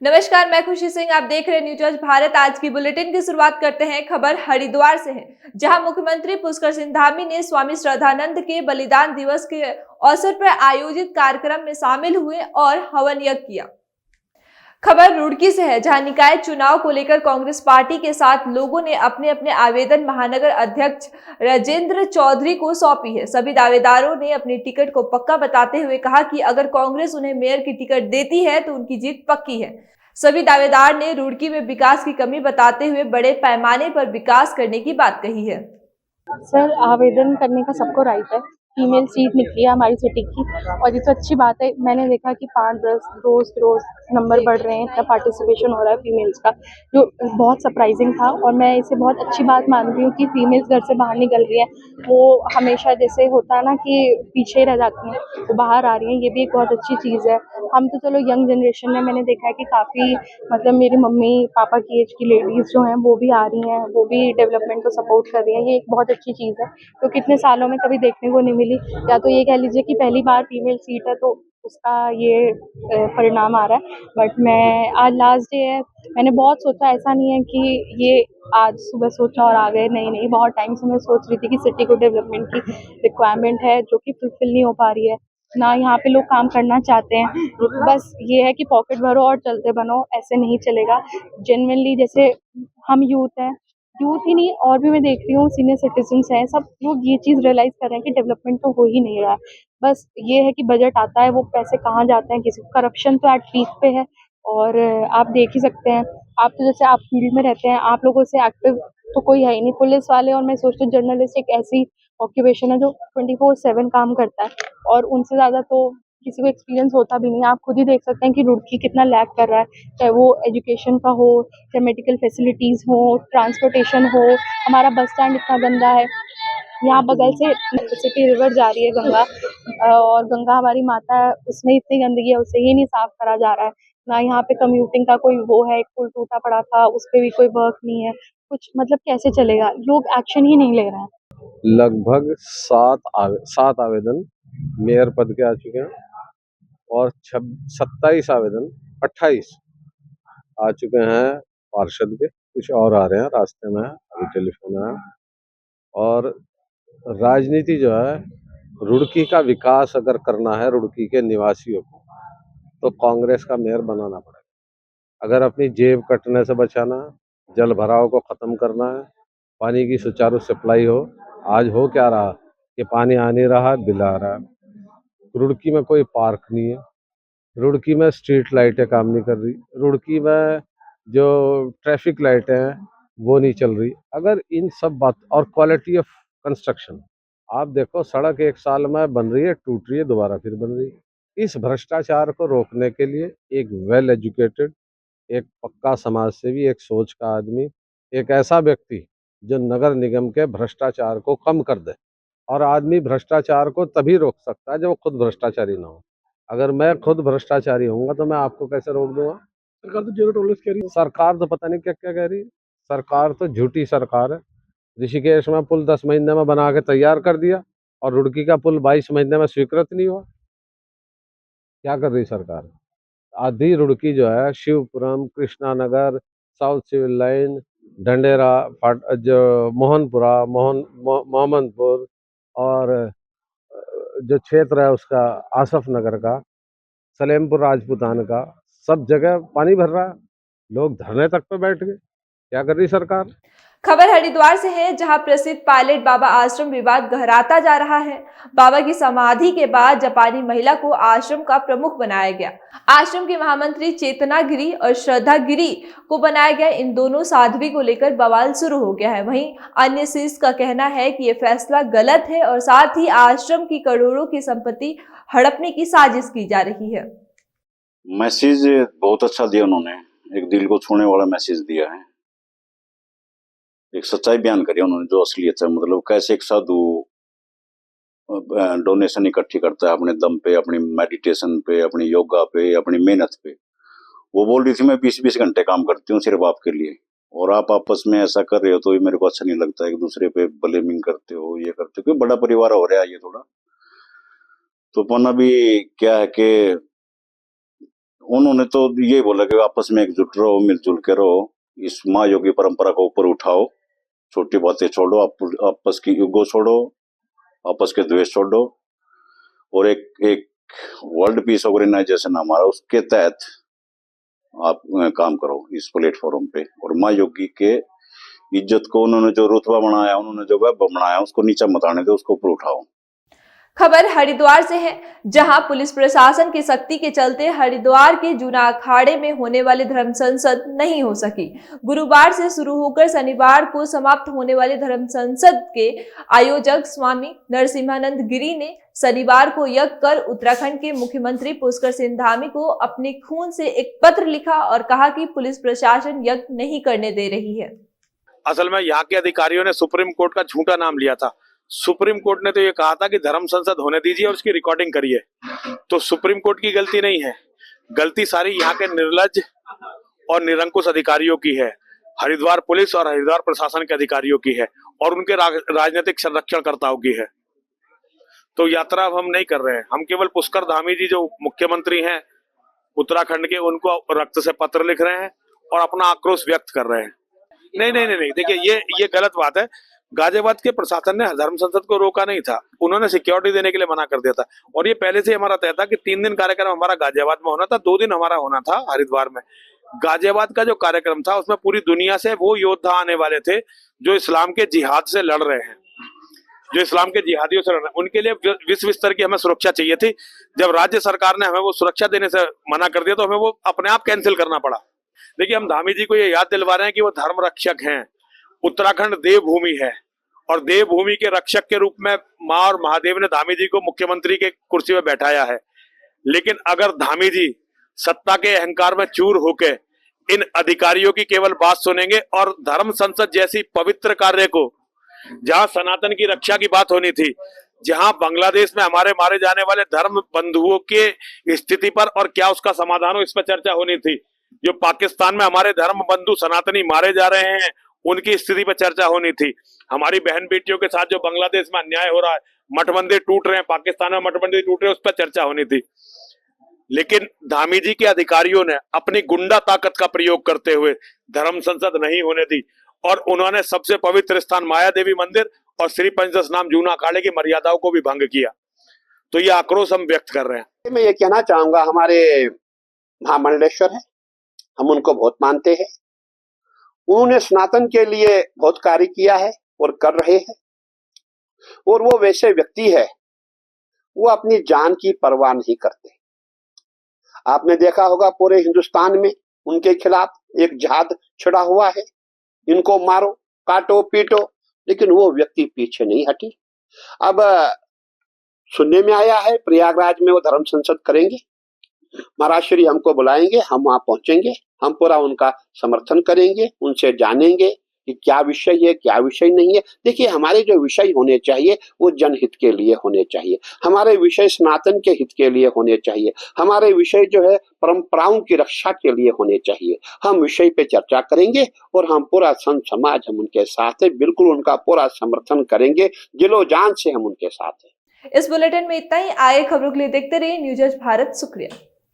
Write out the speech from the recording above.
नमस्कार, मैं खुशी सिंह। आप देख रहे हैं न्यूज आज भारत। आज की बुलेटिन की शुरुआत करते हैं। खबर हरिद्वार से है, जहां मुख्यमंत्री पुष्कर सिंह धामी ने स्वामी श्रद्धानंद के बलिदान दिवस के अवसर पर आयोजित कार्यक्रम में शामिल हुए और हवन यज्ञ किया। खबर रुड़की से है, जहां निकाय चुनाव को लेकर कांग्रेस पार्टी के साथ लोगों ने अपने अपने आवेदन महानगर अध्यक्ष राजेंद्र चौधरी को सौंपी है। सभी दावेदारों ने अपनी टिकट को पक्का बताते हुए कहा कि अगर कांग्रेस उन्हें मेयर की टिकट देती है तो उनकी जीत पक्की है। सभी दावेदार ने रुड़की में विकास की कमी बताते हुए बड़े पैमाने पर विकास करने की बात कही है। सर, आवेदन करने का सबको राइट है। फीमेल सीट निकली है हमारी सिटी की और ये तो अच्छी बात है। मैंने देखा कि 5-10 रोज नंबर बढ़ रहे हैं, इतना पार्टिसिपेशन हो रहा है फीमेल्स का, जो बहुत सरप्राइजिंग था। और मैं इसे बहुत अच्छी बात मान रही हूँ कि फीमेल्स घर से बाहर निकल रही हैं। वो हमेशा जैसे होता है ना कि पीछे रह जाती हैं, वो बाहर आ रही हैं, ये भी एक बहुत अच्छी चीज़ है। हम तो चलो यंग जनरेशन में मैंने देखा है कि काफ़ी मतलब मेरी मम्मी पापा की एज की लेडीज़ जो हैं वो भी आ रही हैं, वो भी डेवलपमेंट को सपोर्ट कर रही हैं। ये एक बहुत अच्छी चीज़ है, तो कितने सालों में कभी देखने को नहीं मिली। या तो ये कह लीजिए कि पहली बार फीमेल सीट है, तो उसका ये परिणाम आ रहा है। बट मैं आज लास्ट डे है, मैंने बहुत सोचा, ऐसा नहीं है कि ये आज सुबह सोचा और आ गए, नहीं, बहुत टाइम से मैं सोच रही थी कि सिटी को डेवलपमेंट की रिक्वायरमेंट है जो कि फुलफिल नहीं हो पा रही है ना। यहाँ पे लोग काम करना चाहते हैं, बस ये है कि पॉकेट भरो और चलते बनो, ऐसे नहीं चलेगा। जेन्युइनली जैसे हम यूथ हैं, यूथ ही नहीं और भी मैं देख रही हूँ सीनियर सिटीजन्स हैं, सब लोग ये चीज़ रियलाइज़ कर रहे हैं कि डेवलपमेंट तो हो ही नहीं रहा है। बस ये है कि बजट आता है, वो पैसे कहाँ जाते हैं, किसी करप्शन तो एट पीक पे है। और आप देख ही सकते हैं, आप तो जैसे आप फील्ड में रहते हैं, आप लोगों से एक्टिव तो कोई है ही नहीं। पुलिस वाले और मैं सोचती हूँ जर्नलिस्ट एक ऐसी ऑक्यूपेशन है जो 24/7 काम करता है, और उनसे ज़्यादा तो किसी को एक्सपीरियंस होता भी नहीं है। आप खुद ही देख सकते हैं कि रुड़की कितना लैग कर रहा है, चाहे वो एजुकेशन का हो, चाहे मेडिकल फैसिलिटीज़ हो, ट्रांसपोर्टेशन हो। हमारा बस स्टैंड इतना गंदा है। यहाँ बगल से सिटी रिवर जा रही है गंगा, और गंगा हमारी माता है, उसमें इतनी गंदगी है, उसे ही नहीं साफ करा जा रहा है। ना यहाँ पे कम्यूटिंग का कोई वो है, एक पुल टूटा पड़ा था, उस पे भी कोई वर्क नहीं है। कुछ मतलब कैसे चलेगा, लोग एक्शन ही नहीं ले रहे हैं। लगभग 7 आवेदन मेयर पद के आ चुके हैं और 27 आवेदन 28 आ चुके हैं पार्षद के। कुछ और आ रहे हैं, रास्ते में है, अभी टेलीफोन आया। और राजनीति जो है, रुड़की का विकास अगर करना है रुड़की के निवासियों को, तो कांग्रेस का मेयर बनाना पड़ेगा। अगर अपनी जेब कटने से बचाना है, जल भराव को खत्म करना है, पानी की सुचारू सप्लाई हो। आज हो क्या रहा कि पानी आ नहीं रहा, बिल आ रहा है। रुड़की में कोई पार्क नहीं है, रुड़की में स्ट्रीट लाइटें काम नहीं कर रही, रुड़की में जो ट्रैफिक लाइटें हैं वो नहीं चल रही। अगर इन सब बात और क्वालिटी ऑफ कंस्ट्रक्शन, आप देखो सड़क 1 साल में बन रही है, टूट रही है, दोबारा फिर बन रही है। इस भ्रष्टाचार को रोकने के लिए एक वेल एजुकेटेड, एक पक्का समाज सेवी, एक सोच का आदमी, एक ऐसा व्यक्ति जो नगर निगम के भ्रष्टाचार को कम कर दे। और आदमी भ्रष्टाचार को तभी रोक सकता है जब वो खुद भ्रष्टाचारी ना हो। अगर मैं खुद भ्रष्टाचारी होऊंगा तो मैं आपको कैसे रोक दूंगा? सरकार तो जीरो टॉलरेंस कह रही है। सरकार तो पता नहीं क्या क्या कह रही है। सरकार तो झूठी सरकार है। ऋषिकेश में पुल 10 महीने में बना के तैयार कर दिया और रुड़की का पुल 22 महीने में स्वीकृत नहीं हुआ। क्या कर रही सरकार? आधी रुड़की जो है, Shivpuram, Krishna Nagar, south civil line, Dhandera, जो मोहनपुरा, मोहम्मदपुर, और जो क्षेत्र है उसका आसफ नगर का, सलेमपुर राजपूतान का, सब जगह पानी भर रहा है। लोग धरने तक पे बैठ गए। क्या कर रही सरकार? खबर हरिद्वार से है, जहां प्रसिद्ध पायलट बाबा आश्रम विवाद गहराता जा रहा है। बाबा की समाधि के बाद जापानी महिला को आश्रम का प्रमुख बनाया गया। आश्रम की महामंत्री चेतना गिरी और श्रद्धा गिरी को बनाया गया। इन दोनों साध्वी को लेकर बवाल शुरू हो गया है। वहीं अन्य शिष्य का कहना है कि यह फैसला गलत है और साथ ही आश्रम की करोड़ों की संपत्ति हड़पने की साजिश की जा रही है। मैसेज बहुत अच्छा दिया उन्होंने, एक दिल को छूने वाला मैसेज दिया है। एक सच्चाई बयान करी उन्होंने जो असलियत है, मतलब कैसे एक साधु डोनेशन इकट्ठी करता है अपने दम पे, अपनी मेडिटेशन पे, अपनी योगा पे, अपनी मेहनत पे। वो बोल रही थी मैं 20-20 घंटे काम करती हूँ सिर्फ आपके लिए, और आप आपस में ऐसा कर रहे हो तो ये मेरे को अच्छा नहीं लगता। एक दूसरे पे ब्लेमिंग करते हो, ये करते हो, क्योंकि बड़ा परिवार हो रहा है ये थोड़ा। तो पन्ना भी क्या है कि उन्होंने तो ये बोला कि आपस में एकजुट रहो, मिलजुल के रहो, इस माँ योगी परंपरा को ऊपर उठाओ, छोटी बातें छोड़ो, आपस की युगो छोड़ो, आपस के द्वेष छोड़ो, और एक वर्ल्ड पीस ऑर्गेनाइजेशन हमारा, उसके तहत आप काम करो इस प्लेटफॉर्म पे। और माँ योगी के इज्जत को उन्होंने जो रुतबा बनाया, उन्होंने जो वैभव बनाया, उसको नीचा मत आने दो, उसको ऊपर उठाओ। खबर हरिद्वार से है, जहां पुलिस प्रशासन की सख्ती के चलते हरिद्वार के जूना अखाड़े में होने वाली धर्म संसद नहीं हो सकी। गुरुवार से शुरू होकर शनिवार को समाप्त होने वाली धर्म संसद के आयोजक स्वामी नरसिम्हानंद गिरी ने शनिवार को यज्ञ कर उत्तराखंड के मुख्यमंत्री पुष्कर सिंह धामी को अपने खून से एक पत्र लिखा और कहा कि पुलिस प्रशासन यज्ञ नहीं करने दे रही है। असल में यहाँ के अधिकारियों ने सुप्रीम कोर्ट का झूठा नाम लिया था। सुप्रीम कोर्ट ने तो ये कहा था कि धर्म संसद होने दीजिए और उसकी रिकॉर्डिंग करिए। तो सुप्रीम कोर्ट की गलती नहीं है, गलती सारी यहाँ के निर्लज और निरंकुश अधिकारियों की है, हरिद्वार पुलिस और हरिद्वार प्रशासन के अधिकारियों की है और उनके राजनीतिक संरक्षणकर्ताओं की है। तो यात्रा हम नहीं कर रहे हैं, हम केवल पुष्कर धामी जी जो मुख्यमंत्री हैं उत्तराखंड के, उनको रक्त से पत्र लिख रहे हैं और अपना आक्रोश व्यक्त कर रहे हैं। नहीं, देखिए ये गलत बात है। गाजियाबाद के प्रशासन ने धर्म संसद को रोका नहीं था, उन्होंने सिक्योरिटी देने के लिए मना कर दिया था। और ये पहले से हमारा तय था कि 3 दिन कार्यक्रम हमारा गाजियाबाद में होना था, 2 दिन हमारा होना था हरिद्वार में। गाजियाबाद का जो कार्यक्रम था उसमें पूरी दुनिया से वो योद्धा आने वाले थे जो इस्लाम के जिहाद से लड़ रहे हैं, जो इस्लाम के जिहादियों से लड़ रहे हैं। उनके लिए विश्व स्तर की हमें सुरक्षा चाहिए थी। जब राज्य सरकार ने हमें वो सुरक्षा देने से मना कर दिया तो हमें वो अपने आप कैंसिल करना पड़ा। देखिए, हम धामी जी को ये याद दिलवा रहे हैं कि वो धर्म रक्षक हैं। उत्तराखंड देवभूमि है और देवभूमि के रक्षक के रूप में माँ और महादेव ने धामी जी को मुख्यमंत्री के कुर्सी में बैठाया है। लेकिन अगर धामी जी सत्ता के अहंकार में चूर होके इन अधिकारियों की केवल बात सुनेंगे और धर्म संसद जैसी पवित्र कार्य को, जहां सनातन की रक्षा की बात होनी थी, जहां बांग्लादेश में हमारे मारे जाने वाले धर्म बंधुओं के स्थिति पर और क्या उसका समाधान हो, इस पर चर्चा होनी थी, जो पाकिस्तान में हमारे धर्म बंधु सनातनी मारे जा रहे हैं उनकी स्थिति पर चर्चा होनी थी, हमारी बहन बेटियों के साथ जो बांग्लादेश में अन्याय हो रहा है, मठ मंदिर टूट रहे हैं, पाकिस्तान में मठ मंदिर टूट रहे हैं, उस पर चर्चा होनी थी। लेकिन धामी जी के अधिकारियों ने अपनी गुंडा ताकत का प्रयोग करते हुए धर्म संसद नहीं होने दी और उन्होंने सबसे पवित्र स्थान माया देवी मंदिर और श्री पंचदश नाम जूना अखाड़े की मर्यादाओं को भी भंग किया। तो ये आक्रोश हम व्यक्त कर रहे हैं। मैं ये कहना चाहूंगा, हमारे महामंडलेश्वर है, हम उनको बहुत मानते हैं। उन्होंने सनातन के लिए बहुत कार्य किया है और कर रहे हैं। और वो वैसे व्यक्ति है, वो अपनी जान की परवाह नहीं करते। आपने देखा होगा पूरे हिंदुस्तान में उनके खिलाफ एक जिहाद छिड़ा हुआ है, इनको मारो, काटो, पीटो, लेकिन वो व्यक्ति पीछे नहीं हटी। अब सुनने में आया है प्रयागराज में वो धर्म संसद करेंगे, महाराज श्री हमको बुलाएंगे, हम वहां पहुंचेंगे, हम पूरा उनका समर्थन करेंगे, उनसे जानेंगे कि क्या विषय है, क्या विषय नहीं है। देखिए, हमारे जो विषय होने चाहिए वो जनहित के लिए होने चाहिए, हमारे विषय सनातन के हित के लिए होने चाहिए, हमारे विषय जो है परंपराओं की रक्षा के लिए होने चाहिए। हम विषय पे चर्चा करेंगे और हम पूरा संत समाज हम उनके साथ है, बिल्कुल उनका पूरा समर्थन करेंगे, दिलो जान से हम उनके साथ है। इस बुलेटिन में इतना ही। आए खबरों के लिए देखते रहिए न्यूज आज भारत। शुक्रिया।